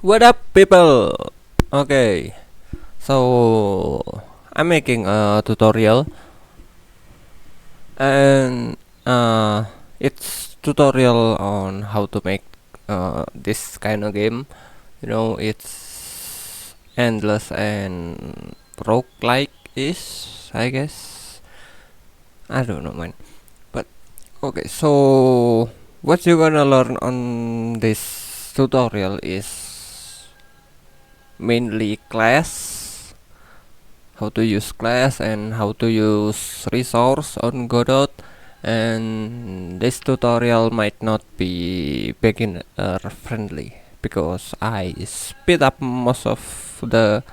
What up, people? Okay, so I'm making a tutorial, and it's tutorial on how to make this kind of game. It's endless and roguelike ish, I guess. I don't know, man. But okay, so what you're gonna learn on this tutorial is mainly class, how to use class and how to use resource on Godot. And this tutorial might not be beginner friendly because I speed up most of the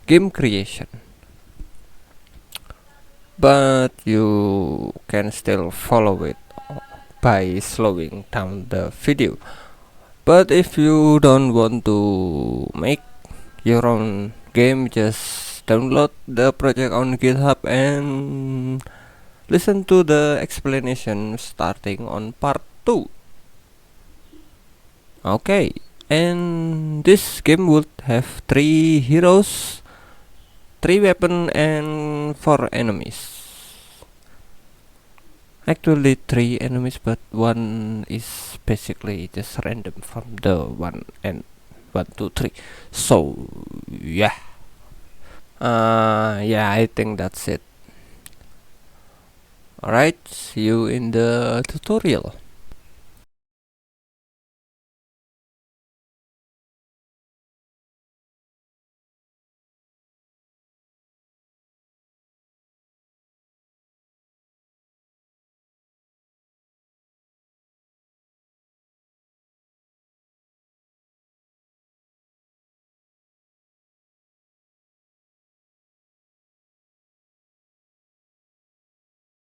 game creation, but you can still follow it by slowing down the video. But if you don't want to make your own game, just download the project on GitHub and listen to the explanation starting on part 2. Okay, and this game would have 3 heroes, 3 weapons, and 4 enemies. Actually 3 enemies, but one is basically just random from the 1 and 1, 2, 3. So yeah. Yeah, I think that's it. Alright, see you in the tutorial.